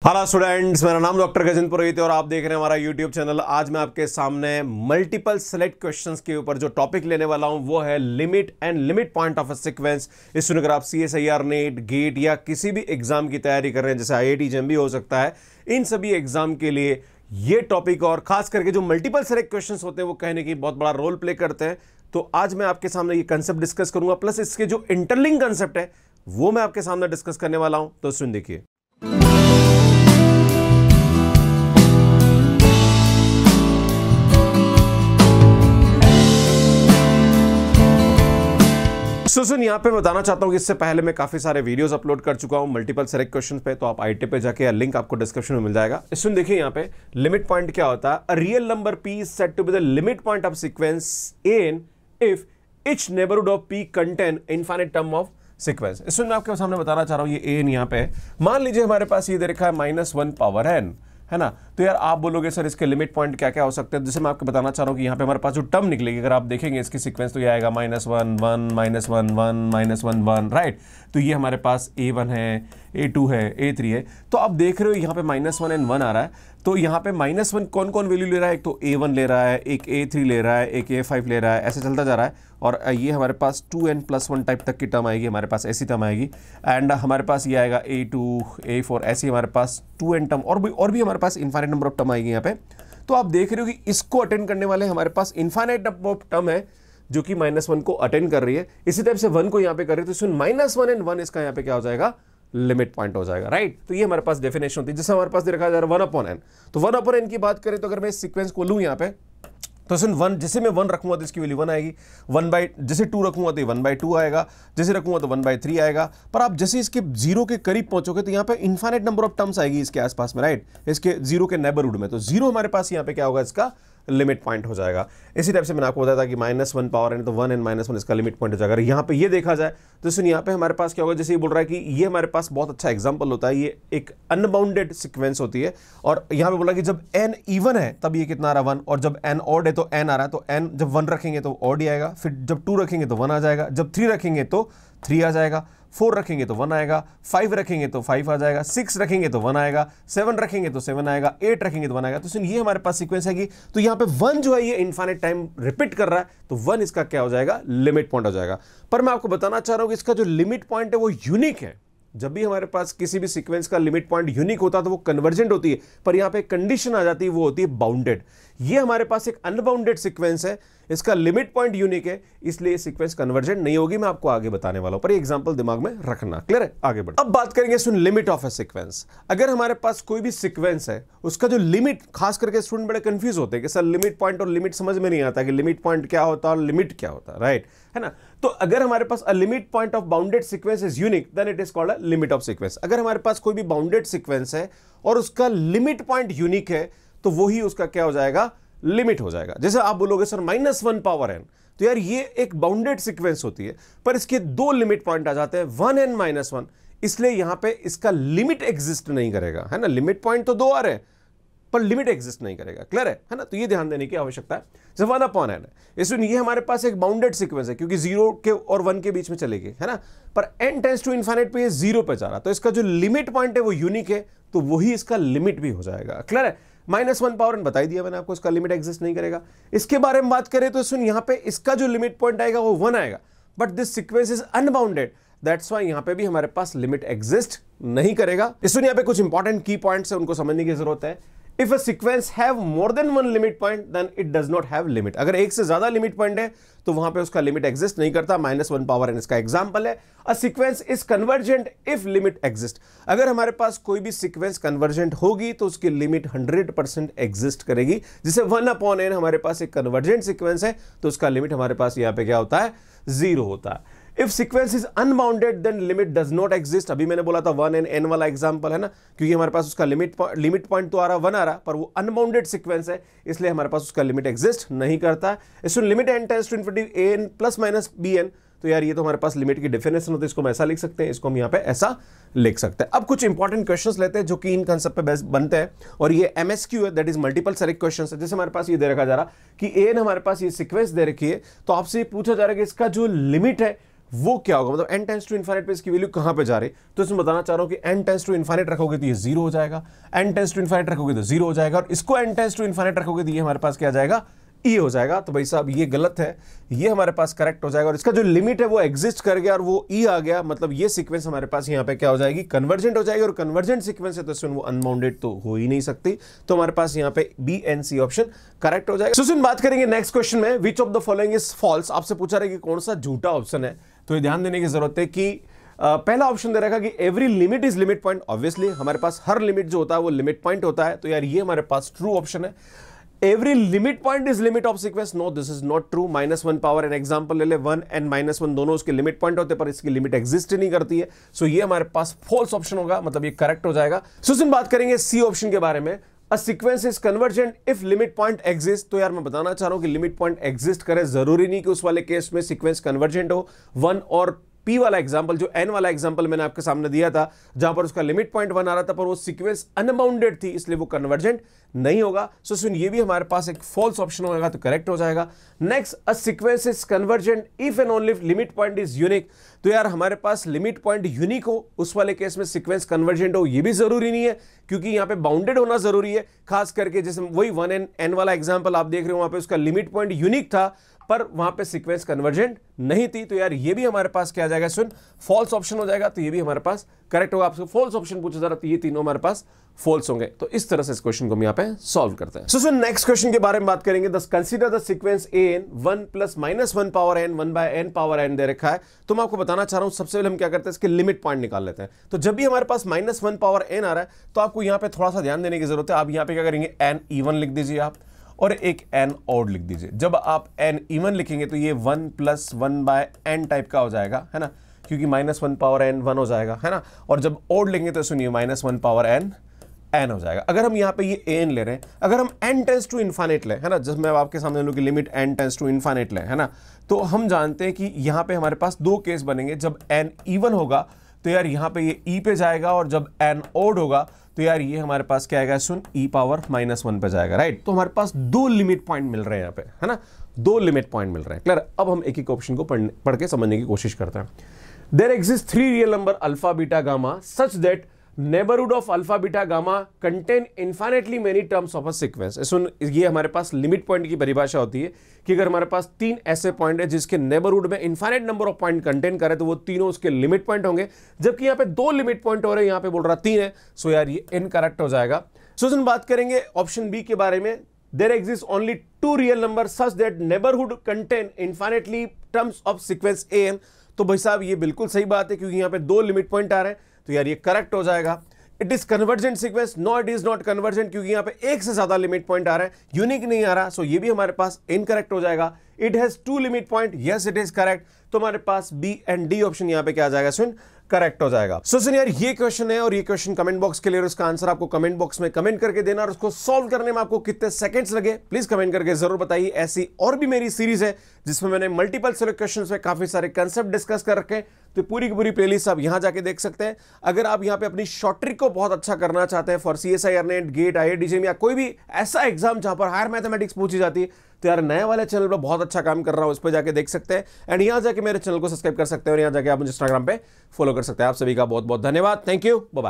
Hello students, मेरा नाम doctor Gajendra पुरोहित है और आप देख रहे हैं हमारा यूट्यूब चैनल। आज मैं आपके सामने मल्टीपल सेलेक्ट क्वेश्चंस के ऊपर जो टॉपिक लेने वाला हूं वो है limit and limit point of a sequence. इसमें अगर आप CSIR नेट गेट या किसी भी एग्जाम की तैयारी कर रहे हैं, जैसे IIT JEM भी हो सकता है, इन सभी एग्जाम के लिए ये टॉपिक और खास करके जो मल्टीपल सेलेक्ट क्वेश्चंस होते हैं वो कहने की बहुत बड़ा रोल प्ले करते हैं। तो आज मैं आपके सामने ये कंसेप्ट डिस्कस करूंगा, प्लस इसके जो इंटरलिंक कंसेप्ट है वो मैं आपके सामने डिस्कस करने वाला हूं। तो सुन देखिए। सुन यहां पे बताना चाहता हूं कि इससे पहले मैं काफी सारे वीडियोस अपलोड कर चुका हूं मल्टीपल सेलेक्ट क्वेश्चंस पे, तो आप IIT पे जाके लिंक आपको डिस्क्रिप्शन में मिल जाएगा। सुन देखिए यहां पे लिमिट पॉइंट क्या होता है। A real number p is said to be the limit point of sequence n if each neighborhood of p contain infinite term of sequence। इसमें मैं आपके सामने बताना चाह रहा हूं ये n यहां पे मान लीजिए हमारे पास ये दे रखा है -1 पावर n, है ना। तो यार आप बोलोगे सर इसके लिमिट पॉइंट क्या क्या हो सकते हैं, जैसे मैं आपको बताना चाह रहा हूँ कि यहाँ पे हमारे पास जो टर्म निकलेगी, अगर आप देखेंगे इसकी सीक्वेंस तो ये आएगा -1 1 -1 1 -1 1, राइट। तो ये हमारे पास A1 है, A2 है, A3 है। तो आप देख रहे हो यहाँ पे -1 and 1 आ रहा है। तो यहाँ पे -1 कौन कौन वैल्यू ले रहा है, एक तो A1 ले रहा है, एक A3 ले रहा है, एक A5 ले रहा है, ऐसे चलता जा रहा है। और ये हमारे पास 2n+1 टाइप तक की टर्म आएगी, हमारे पास ऐसी टर्म आएगी। एंड हमारे पास ये आएगा A2 A4, ऐसी हमारे पास 2n टर्म और भी हमारे पास इनफाइनाइट नंबर ऑफ टर्म आएगी यहाँ पे। तो आप देख रहे हो कि इसको अटेंड करने वाले हमारे पास इनफाइनाइट नंबर ऑफ टर्म है जो कि -1 को अटेंड कर रही है, इसी टाइप से 1 को यहाँ पे कर रही है। तो इसमें -1 and 1 इसका यहाँ पे क्या हो जाएगा, लिमिट पॉइंट हो जाएगा, राइट। तो ये हमारे पास डेफिनेशन होती है। जैसे हमारे पास दे रखा जा रहा है 1/n, तो 1/n की बात करें तो अगर मैं इस सीक्वेंस को लूँ यहाँ पे, तो इसमें 1 जैसे मैं 1 रखूंगा तो इसकी वैल्यू 1 आएगी, जैसे 2 रखूंगा तो 1/2 आएगा, जैसे रखूंगा तो 1/3 आएगा। पर आप जैसे इसके 0 के करीब पहुंचोगे तो यहाँ पे इनफाइनाइट नंबर ऑफ टर्म्स आएगी इसके आसपास में, राइट, इसके 0 के नेबरहुड में। तो 0 हमारे पास यहाँ पे क्या होगा, इसका लिमिट पॉइंट हो जाएगा। इसी टाइप से मैंने आपको बताया था कि -1 पावर n, तो 1 and -1 इसका लिमिट पॉइंट हो जाएगा। अगर यहाँ पे ये देखा जाए तो सुन यहाँ पे हमारे पास क्या होगा, जैसे ये बोल रहा है कि ये हमारे पास बहुत अच्छा एग्जांपल होता है, ये एक अनबाउंडेड सीक्वेंस होती है। और यहाँ पे बोला कि जब n इवन है तब ये कितना आ रहा है 1, और जब n ऑड है तो n आ रहा है। तो n जब 1 रखेंगे तो ऑड ही आएगा, फिर जब 2 रखेंगे तो 1 आ जाएगा, जब 3 रखेंगे तो 3 आ जाएगा, 4 रखेंगे तो 1 आएगा, 5 रखेंगे तो 5 आ जाएगा, 6 रखेंगे तो 1 आएगा, 7 रखेंगे तो 7 आएगा, 8 रखेंगे तो 1 आएगा। तो सुन ये हमारे पास सीक्वेंस है तो यहाँ पे 1 जो है ये इनफाइनाइट टाइम रिपीट कर रहा है, तो 1 इसका क्या हो जाएगा, लिमिट पॉइंट हो जाएगा। पर मैं आपको बताना चाह रहा हूं कि इसका जो लिमिट पॉइंट है वो यूनिक है। जब भी हमारे पास किसी भी सीक्वेंस का लिमिट पॉइंट यूनिक होता है तो वो कन्वर्जेंट होती है, पर यहां पे कंडीशन आ जाती है, वो होती है बाउंडेड। ये हमारे पास एक अनबाउंडेड सीक्वेंस है, इसका लिमिट पॉइंट यूनिक है, इसलिए सीक्वेंस कन्वर्जेंट नहीं होगी। मैं आपको आगे बताने वाला हूं, पर ये एग्जांपल दिमाग में रखना, क्लियर है। आगे बढ़, अब बात करेंगे सुन लिमिट ऑफ अ सीक्वेंस। अगर हमारे पास कोई भी सीक्वेंस है उसका जो लिमिट, खास करके स्टूडेंट बड़े कंफ्यूज होते हैं कि सर लिमिट पॉइंट और लिमिट समझ में नहीं आता कि लिमिट पॉइंट क्या होता है और लिमिट क्या होता है, राइट, है ना। तो अगर हमारे पास a limit point of bounded sequence is unique then it is called a limit of sequence. अगर हमारे पास कोई भी बाउंडेड सीक्वेंस है और उसका लिमिट पॉइंट यूनिक है तो वही उसका क्या हो जाएगा, लिमिट हो जाएगा। जैसे आप बोलोगे सर -1 पावर n, तो यार ये एक बाउंडेड सीक्वेंस होती है, पर इसके 2 लिमिट पॉइंट आ जाते हैं 1 and -1, इसलिए यहां पे इसका लिमिट एग्जिस्ट नहीं करेगा, है ना। लिमिट पॉइंट तो 2 आ रहे हैं पर लिमिट एग्जिस्ट नहीं करेगा, क्लियर है ना। तो ये ध्यान देने की आवश्यकता है। जब 1/n है, इसमें ये हमारे पास एक बाउंडेड सीक्वेंस है क्योंकि 0 के और 1 के बीच में चलेगी, है ना। पर n टेंड्स टू इनफाइनाइट पे ये 0 पे जा रहा, तो इसका जो लिमिट पॉइंट है वो यूनिक है, तो वही इसका लिमिट भी हो जाएगा, क्लियर है। -1 पावर n बता दिया मैंने आपको, इसका लिमिट एग्जिस्ट नहीं करेगा। इसके बारे में बात करें तो सुन यहां पे इसका जो लिमिट पॉइंट आएगा वो 1 आएगा, but this sequence is unbounded, that's why यहां पे भी हमारे पास लिमिट एग्जिस्ट नहीं करेगा। इसमें यहां पे कुछ इंपॉर्टेंट की पॉइंट्स है, उनको समझने की जरूरत है। If a sequence have more than one limit point, then it does not have limit. अगर एक से ज्यादा लिमिट पॉइंट है तो वहां पे उसका लिमिट एग्जिस्ट नहीं करता। -1 पावर n इसका एग्जांपल है। A sequence is convergent if limit exist. अगर हमारे पास कोई भी सीक्वेंस कन्वर्जेंट होगी तो उसकी लिमिट 100% एग्जिस्ट करेगी। जैसे 1/n हमारे पास एक कन्वर्जेंट सीक्वेंस है तो उसका लिमिट हमारे पास यहाँ पे क्या होता है, 0 होता है। If sequence is unbounded then limit does not exist. अभी मैंने बोला था 1 and n वाला एग्जांपल, है ना, क्योंकि हमारे पास उसका लिमिट पॉइंट तो आ रहा 1 आ रहा, पर वो अनबाउंडेड सीक्वेंस है, इसलिए हमारे पास उसका लिमिट एग्जिस्ट नहीं करता है। इसमें limit n tends to infinity an + -bn, तो यार ये तो हमारे पास लिमिट की डेफिनेशन होती है, इसको हम ऐसा लिख सकते हैं, इसको हम यहाँ पे ऐसा लिख सकते हैं। अब कुछ इंपॉर्टेंट क्वेश्चंस लेते हैं जो कि इन कंसेप्ट पे बेस बनते हैं, और ये MSQ है, that is multiple select questions है। जैसे हमारे पास ये दे रखा जा रहा कि an हमारे पास ये सीक्वेंस दे रखी है, तो आपसे पूछा जा रहा है कि इसका जो लिमिट है वो क्या होगा, मतलब n टेंस टू इनफाइनाइट पे इसकी वैल्यू कहां पे जा रही है। तो इसमें बताना चाह रहा हूं कि n टेंस टू इनफाइनाइट रखोगे तो ये 0 हो जाएगा, n टेंस टू इनफाइनाइट रखोगे तो 0 हो जाएगा, और इसको n टेंस टू इनफाइनाइट रखोगे तो ये हमारे पास क्या आ जाएगा, ई हो जाएगा। तो भाई साहब ये गलत है, ये हमारे पास करेक्ट हो जाएगा, और इसका जो लिमिट है वो एग्जिस्ट कर गया और वो ई आ गया, मतलब ये सीक्वेंस हमारे पास यहाँ पे क्या हो जाएगी, कन्वर्जेंट हो जाएगी, और कन्वर्जेंट सीक्वेंस है तो इसमें वो अनबाउंडेड तो हो ही नहीं सकती। तो हमारे पास यहाँ पे B and C option correct हो जाएगा। सुन बात करेंगे नेक्स्ट क्वेश्चन में, which of the following is false. आपसे पूछा रहा है कि कौन सा झूठा ऑप्शन है, तो ये ध्यान देने की जरूरत है कि पहला ऑप्शन दे रखा कि every limit is limit point. Obviously हमारे पास हर लिमिट जो होता है वो लिमिट पॉइंट होता है, तो यार ये हमारे पास ट्रू ऑप्शन है। Every limit point is limit of sequence, no this is not true. -1 power n example ले ले, 1 एंड -1 दोनों उसके लिमिट पॉइंट होते हैं, पर इसकी लिमिट एग्जिस्ट नहीं करती है, सो ये हमारे पास फॉल्स ऑप्शन होगा, मतलब ये करेक्ट हो जाएगा। सुन बात करेंगे सी ऑप्शन के बारे में, a sequence is convergent if limit point exist. तो यार मैं बताना चाह रहा हूं कि लिमिट पॉइंट एग्जिस्ट करे, जरूरी नहीं कि उस वाले केस में सीक्वेंस कन्वर्जेंट हो। 1 और P वाला एग्जांपल, जो N वाला एग्जांपल मैंने आपके सामने दिया था, जहां पर उसका लिमिट पॉइंट 1 आ रहा था, पर वो सीक्वेंस अनबाउंडेड थी, इसलिए वो कन्वर्जेंट नहीं होगा। सो सुन ये भी हमारे पास एक फॉल्स ऑप्शन होगा, तो करेक्ट हो जाएगा। Next, a sequence is convergent if and only limit point is unique. तो यार हमारे पास लिमिट पॉइंट यूनिक हो, उस वाले केस में सीक्वेंस कन्वर्जेंट हो, ये भी जरूरी नहीं है, क्योंकि यहां पे बाउंडेड होना जरूरी है। खास करके जैसे वही 1 एंड N वाला एग्जांपल आप देख रहे हो, वहां पे उसका लिमिट पॉइंट यूनिक था, पर वहां पे सीक्वेंस कन्वर्जेंट नहीं थी। तो यार ये भी हमारे पास क्या आ जाएगा, सुन फॉल्स ऑप्शन हो जाएगा, तो ये भी हमारे पास करेक्ट होगा। आपसे फॉल्स ऑप्शन पूछा जा रहा, तो ये तीनों हमारे पास फॉल्स होंगे। तो इस तरह से इस क्वेश्चन को हम यहाँ पे सॉल्व करते हैं। सुन नेक्स्ट क्वेश्चन के बारे में बात करेंगे। Consider the sequence an 1 + -1 power n 1/n power n दे रखा है। तो मैं आपको बताना चाह रहा हूं, सबसे पहले हम क्या करते हैं, इसके लिमिट पॉइंट निकाल लेते हैं। तो जब भी हमारे पास -1 पावर n आ रहा है, तो आपको यहाँ पे थोड़ा सा ध्यान देने की जरूरत है। आप यहाँ पे क्या करेंगे, n even लिख दीजिए आप, और एक n odd लिख दीजिए। जब आप n even लिखेंगे तो ये 1 + 1/n टाइप का हो जाएगा, है ना, क्योंकि -1 पावर n 1 हो जाएगा, है ना। और जब odd लेंगे तो सुनिए -1 पावर n n हो जाएगा। अगर हम यहाँ पे ये n ले रहे हैं, अगर हम n टेंस टू इन्फाइनाइट लें, है ना, जब मैं आपके सामने लूँ कि limit n tends to infinite लें, है ना, तो हम जानते हैं कि यहाँ पे हमारे पास दो केस बनेंगे। जब n even होगा तो यार यहाँ पे ये e पे जाएगा, और जब n odd होगा तो यार ये हमारे पास क्या आएगा, सुन e पावर -1 पे जाएगा, राइट। तो हमारे पास दो लिमिट पॉइंट मिल रहे हैं यहाँ पे, है ना, दो लिमिट पॉइंट मिल रहे हैं। क्लियर। अब हम एक एक ऑप्शन को पढ़ के समझने की कोशिश करते हैं। There exist 3 real number alpha beta gamma such that neighbourhood of alpha beta gamma contain infinitely many terms of a sequence. सुन ये हमारे पास लिमिट पॉइंट की परिभाषा होती है कि अगर हमारे पास 3 ऐसे पॉइंट है जिसके नेबरहुड में infinite number of point contain करे, तो वो तीनों उसके लिमिट पॉइंट होंगे। जबकि यहाँ पे 2 लिमिट पॉइंट हो रहे हैं, यहाँ पे बोल रहा 3 है, सो यार ये इनकरेक्ट हो जाएगा। सो सुन बात करेंगे ऑप्शन बी के बारे में। There exist only 2 real number such that neighbourhood contain infinitely terms of sequence an। तो भाई साहब ये बिल्कुल सही बात है, क्योंकि यहाँ पे 2 लिमिट पॉइंट आ रहे हैं, तो यार ये करेक्ट हो जाएगा। It is convergent sequence, no it is not convergent, क्योंकि यहाँ पे एक से ज्यादा लिमिट पॉइंट आ रहा है, यूनिक नहीं आ रहा, सो ये भी हमारे पास इनकरेक्ट हो जाएगा। It has 2 limit point, yes it is correct. तो हमारे पास बी एंड डी ऑप्शन यहाँ पे क्या आ जाएगा, सुन करेक्ट हो जाएगा। सो सुन यार ये क्वेश्चन है, और ये क्वेश्चन कमेंट बॉक्स के लिए, और इसका आंसर आपको कमेंट बॉक्स में कमेंट करके देना, और उसको सॉल्व करने में आपको कितने सेकंड्स लगे प्लीज कमेंट करके जरूर बताइए। ऐसी और भी मेरी सीरीज है जिसमें मैंने मल्टीपल सेलेक्ट क्वेश्चंस में काफी सारे कंसेप्ट डिस्कस कर रखे हैं, तो पूरी की पूरी प्लेलिस्ट आप यहां जाके देख सकते हैं। अगर आप यहां पे अपनी शॉर्ट ट्रिक को बहुत अच्छा करना चाहते हैं for CSI R NET, GATE, IIT या कोई भी ऐसा एग्जाम जहां पर हायर मैथमेटिक्स पूछी जाती है, तो यार नए वाले चैनल पर बहुत अच्छा काम कर रहा हूं, उस पर जाके देख सकते हैं। एंड यहां जाके मेरे चैनल को सब्सक्राइब कर सकते हैं, और यहां जाके आप मुझे इंस्टाग्राम पे फॉलो कर सकते हैं। आप सभी का बहुत बहुत धन्यवाद। Thank you, bye bye.